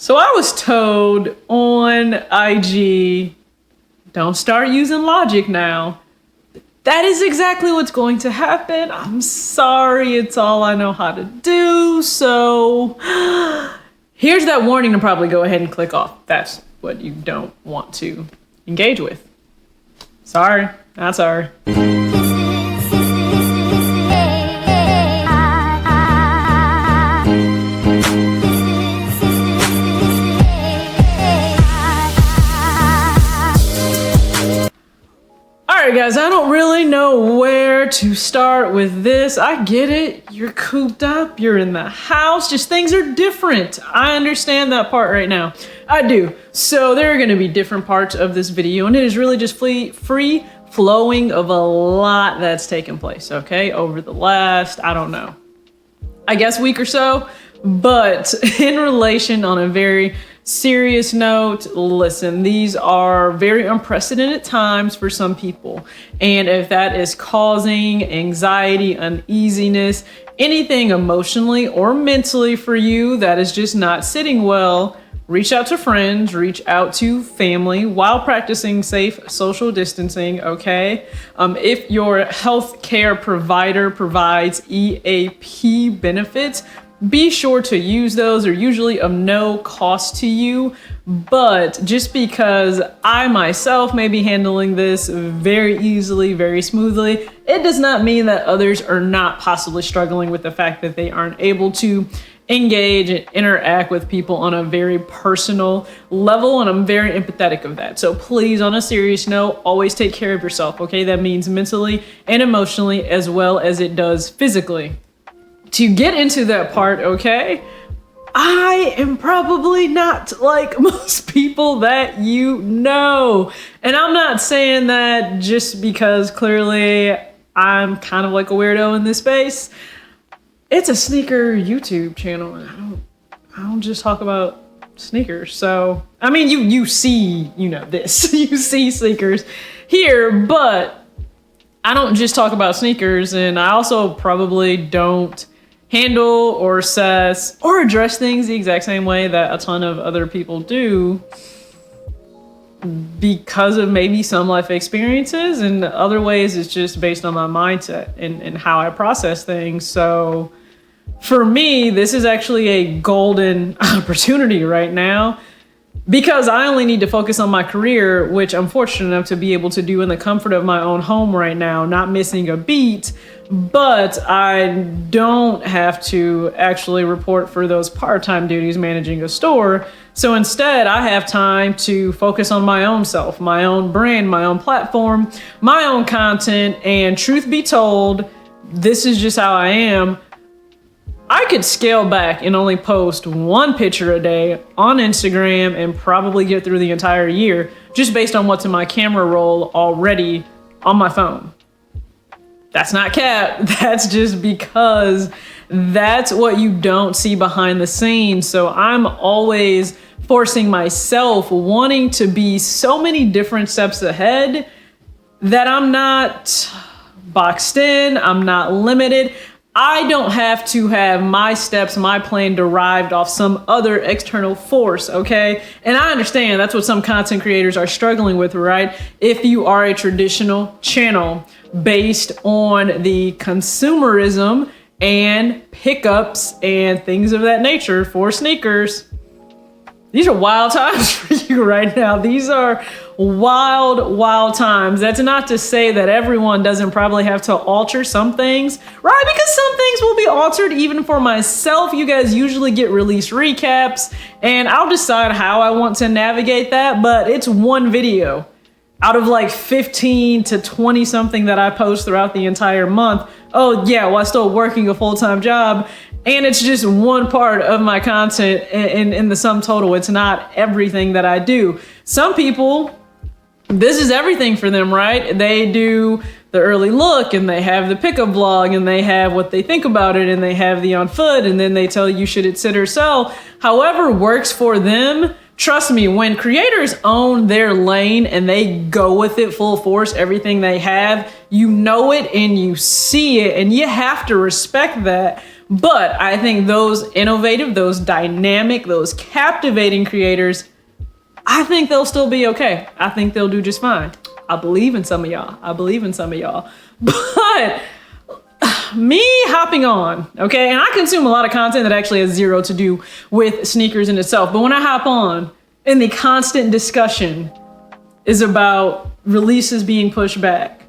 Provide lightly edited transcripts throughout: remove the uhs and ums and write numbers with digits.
So I was told on IG, don't start using logic now. That is exactly what's going to happen. I'm sorry, it's all I know how to do. So here's that warning to probably go ahead and click off. That's what you don't want to engage with. Sorry, not sorry. Alright guys, I don't really know where to start with this. I get it. You're cooped up. You're in the house. Just things are different. I understand that part right now. I do. So there are going to be different parts of this video, and it is really just free flowing of a lot that's taken place, okay? Over the last, I don't know, I guess week or so. But in relation on a very serious note, listen, these are very unprecedented times for some people. And if that is causing anxiety, uneasiness, anything emotionally or mentally for you that is just not sitting well, reach out to friends, reach out to family while practicing safe social distancing, okay? If your healthcare provider provides EAP benefits, be sure to use those. They're usually of no cost to you, but just because I myself may be handling this very easily, very smoothly, it does not mean that others are not possibly struggling with the fact that they aren't able to engage and interact with people on a very personal level, and I'm very empathetic of that. So please, on a serious note, always take care of yourself, okay? That means mentally and emotionally as well as it does physically. To get into that part, okay, I am probably not like most people that you know. And I'm not saying that just because clearly I'm kind of like a weirdo in this space. It's a sneaker YouTube channel, and I don't just talk about sneakers. So, I mean, you see, you know, this, you see sneakers here, but I don't just talk about sneakers, and I also probably don't handle or assess or address things the exact same way that a ton of other people do because of maybe some life experiences, and other ways it's just based on my mindset and how I process things. So for me, this is actually a golden opportunity right now, because I only need to focus on my career, which I'm fortunate enough to be able to do in the comfort of my own home right now, not missing a beat. But I don't have to actually report for those part-time duties managing a store. So instead, I have time to focus on my own self, my own brand, my own platform, my own content. And truth be told, this is just how I am. I could scale back and only post one picture a day on Instagram and probably get through the entire year just based on what's in my camera roll already on my phone. That's not cap. That's just because that's what you don't see behind the scenes. So I'm always forcing myself, wanting to be so many different steps ahead that I'm not boxed in. I'm not limited. I don't have to have my steps, my plan derived off some other external force, okay? And I understand that's what some content creators are struggling with, right? If you are a traditional channel based on the consumerism and pickups and things of that nature for sneakers, these are wild times for you right now. These are wild times. That's not to say that everyone doesn't probably have to alter some things, right? Because some things will be altered even for myself. You guys usually get release recaps, and I'll decide how I want to navigate that, but it's one video out of like 15 to 20 something that I post throughout the entire month. Oh yeah, while still working a full-time job. And it's just one part of my content in the sum total. It's not everything that I do. Some people, this is everything for them, right? They do the early look, and they have the pickup vlog, and they have what they think about it, and they have the on foot, and then they tell you should it sit or sell. However works for them. Trust me, when creators own their lane and they go with it full force, everything they have, you know it and you see it, and you have to respect that. But I think those innovative, those dynamic, those captivating creators, I think they'll still be okay. I think they'll do just fine. I believe in some of y'all. But me hopping on, okay, and I consume a lot of content that actually has zero to do with sneakers in itself. But when I hop on, and the constant discussion is about releases being pushed back,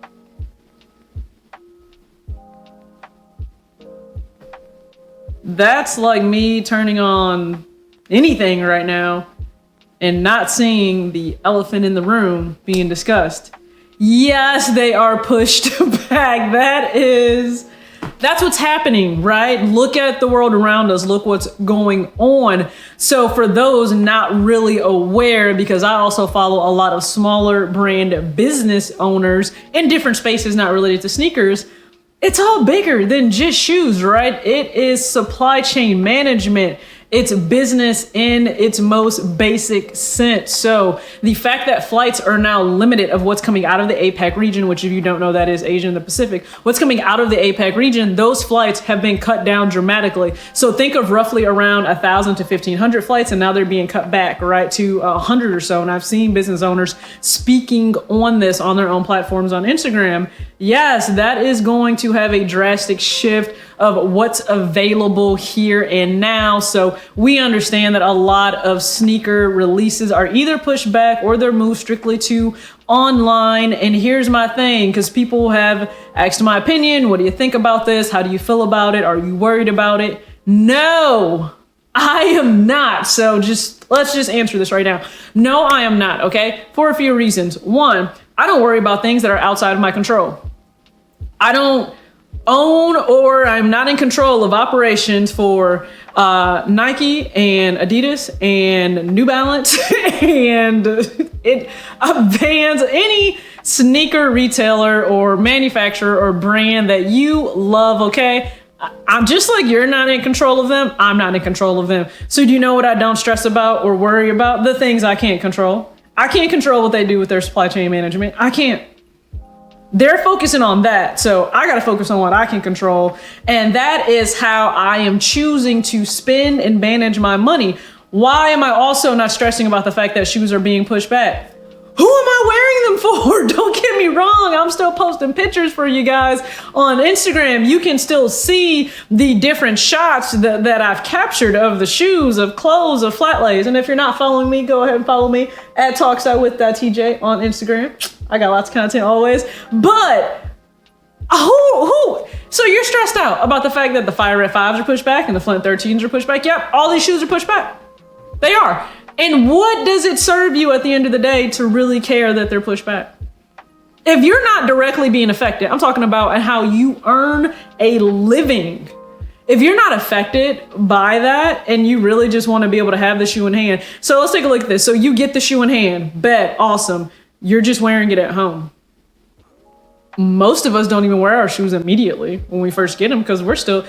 that's like me turning on anything right now and not seeing the elephant in the room being discussed. Yes, they are pushed back. That's what's happening, right? Look at the world around us. Look what's going on. So for those not really aware, because I also follow a lot of smaller brand business owners in different spaces not related to sneakers, it's all bigger than just shoes, right? It is supply chain management. It's business in its most basic sense. So the fact that flights are now limited of what's coming out of the APAC region, which if you don't know, that is Asia and the Pacific, what's coming out of the APAC region, those flights have been cut down dramatically. So think of roughly around 1,000 to 1,500 flights, and now they're being cut back, right, to 100 or so. And I've seen business owners speaking on this on their own platforms on Instagram. Yes, that is going to have a drastic shift of what's available here and now. So we understand that a lot of sneaker releases are either pushed back or they're moved strictly to online. And here's my thing, because people have asked my opinion. What do you think about this? How do you feel about it? Are you worried about it? No, I am not. So let's just answer this right now. No, I am not. Okay. For a few reasons. One, I don't worry about things that are outside of my control. I don't own or I'm not in control of operations for Nike and Adidas and New Balance and Vans, any sneaker retailer or manufacturer or brand that you love, okay? I'm just like you're not in control of them. I'm not in control of them. So do you know what I don't stress about or worry about? The things I can't control. I can't control what they do with their supply chain management. I can't. They're focusing on that. So I got to focus on what I can control. And that is how I am choosing to spend and manage my money. Why am I also not stressing about the fact that shoes are being pushed back? Who am I wearing them for? Don't get me wrong. I'm still posting pictures for you guys on Instagram. You can still see the different shots that I've captured of the shoes, of clothes, of flat lays. And if you're not following me, go ahead and follow me at talksidewith.tj on Instagram. I got lots of content always. But who? So you're stressed out about the fact that the Fire Red 5s are pushed back and the Flint 13s are pushed back. Yep, all these shoes are pushed back. They are. And what does it serve you at the end of the day to really care that they're pushed back? If you're not directly being affected, I'm talking about how you earn a living. If you're not affected by that and you really just want to be able to have the shoe in hand. So let's take a look at this. So you get the shoe in hand. Bet. Awesome. You're just wearing it at home. Most of us don't even wear our shoes immediately when we first get them because we still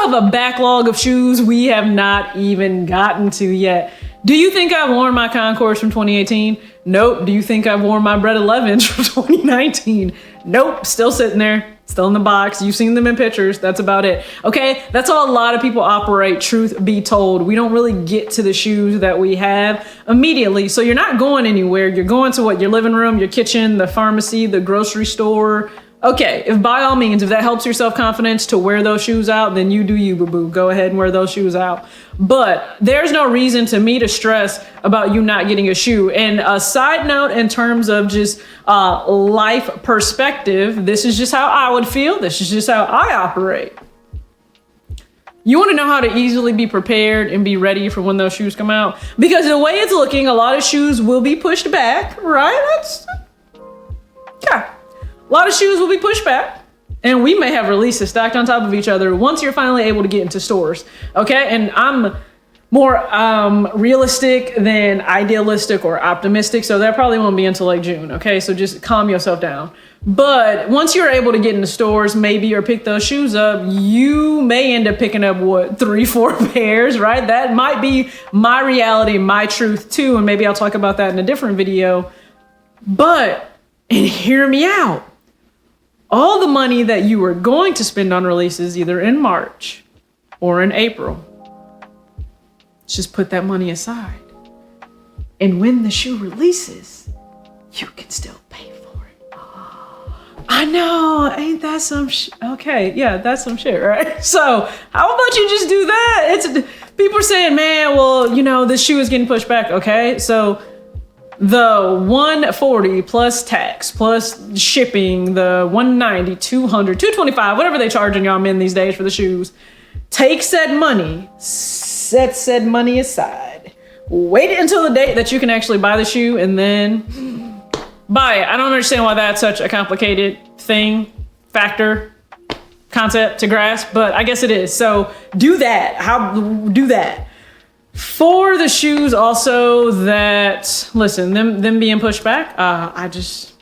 have a backlog of shoes we have not even gotten to yet. Do you think I've worn my Concords from 2018? Nope. Do you think I've worn my Bred 11s from 2019? Nope. Still sitting there, still in the box. You've seen them in pictures. That's about it. Okay. That's how a lot of people operate. Truth be told, we don't really get to the shoes that we have immediately. So you're not going anywhere. You're going to what? Your living room, your kitchen, the pharmacy, the grocery store. Okay, if by all means, if that helps your self-confidence to wear those shoes out, then you do you, boo-boo. Go ahead and wear those shoes out. But there's no reason to me to stress about you not getting a shoe. And a side note in terms of just life perspective, this is just how I would feel. This is just how I operate. You want to know how to easily be prepared and be ready for when those shoes come out? Because the way it's looking, a lot of shoes will be pushed back, right? Yeah. A lot of shoes will be pushed back, and we may have releases stacked on top of each other once you're finally able to get into stores. Okay, and I'm more realistic than idealistic or optimistic, so that probably won't be until like June. Okay, so just calm yourself down. But once you're able to get into stores, maybe, or pick those shoes up, you may end up picking up 3-4 pairs, right? That might be my reality, my truth too, and maybe I'll talk about that in a different video. But, and hear me out. All the money that you were going to spend on releases either in March or in April. Just put that money aside. And when the shoe releases, you can still pay for it. I know, ain't that some okay, yeah, that's some shit, right? So how about you just do that? People are saying, man, well, you know, this shoe is getting pushed back, okay? So the 140 plus tax, plus shipping, the 190, 200, 225, whatever they charging y'all men these days for the shoes, take said money, set said money aside, wait until the date that you can actually buy the shoe and then buy it. I don't understand why that's such a complicated factor, concept to grasp, but I guess it is. So do that. Do that. For the shoes also that, listen, them being pushed back, I just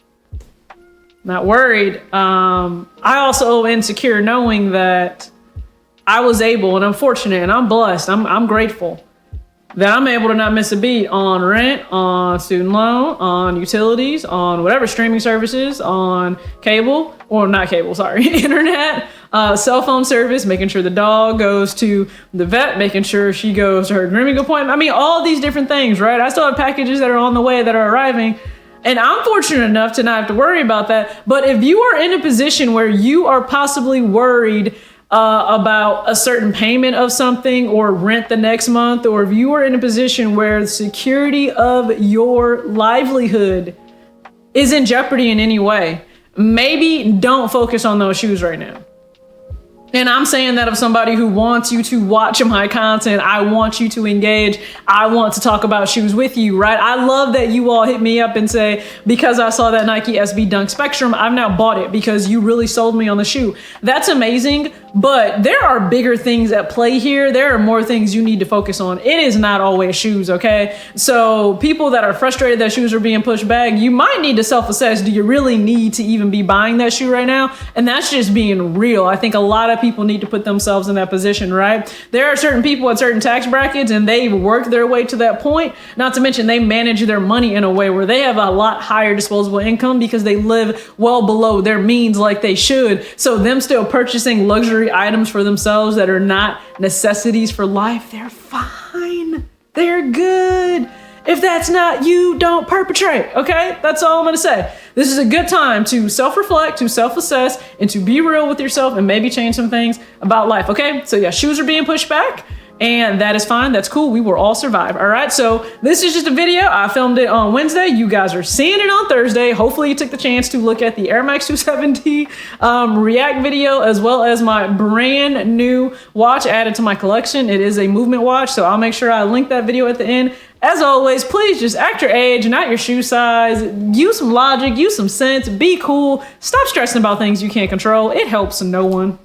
not worried. I also insecure knowing that I was able, and I'm fortunate and I'm blessed. I'm grateful that I'm able to not miss a beat on rent, on student loan, on utilities, on whatever streaming services, on cable, or not cable, sorry, internet, cell phone service, making sure the dog goes to the vet, making sure she goes to her grooming appointment. I mean, all these different things, right? I still have packages that are on the way that are arriving. And I'm fortunate enough to not have to worry about that. But if you are in a position where you are possibly worried about a certain payment of something or rent the next month, or if you are in a position where the security of your livelihood is in jeopardy in any way, maybe don't focus on those shoes right now. And I'm saying that of somebody who wants you to watch my content. I want you to engage. I want to talk about shoes with you, right? I love that you all hit me up and say, because I saw that Nike SB Dunk Spectrum, I've now bought it because you really sold me on the shoe. That's amazing, but there are bigger things at play here. There are more things you need to focus on. It is not always shoes, okay? So people that are frustrated that shoes are being pushed back, you might need to self-assess. Do you really need to even be buying that shoe right now? And that's just being real. I think a lot of people need to put themselves in that position, right? There are certain people at certain tax brackets and they've worked their way to that point. Not to mention they manage their money in a way where they have a lot higher disposable income because they live well below their means like they should. So them still purchasing luxury items for themselves that are not necessities for life, they're fine. They're good. If that's not you, don't perpetrate, okay? That's all I'm gonna say. This is a good time to self-reflect, to self-assess, and to be real with yourself and maybe change some things about life, okay? So yeah, shoes are being pushed back, and that is fine. That's cool. We will all survive, all right? So this is just a video. I filmed it on Wednesday. You guys are seeing it on Thursday. Hopefully you took the chance to look at the Air Max 270 React video, as well as my brand new watch added to my collection. It is a movement watch, so I'll make sure I link that video at the end. As always, please just act your age, not your shoe size. Use some logic, use some sense, be cool. Stop stressing about things you can't control. It helps no one.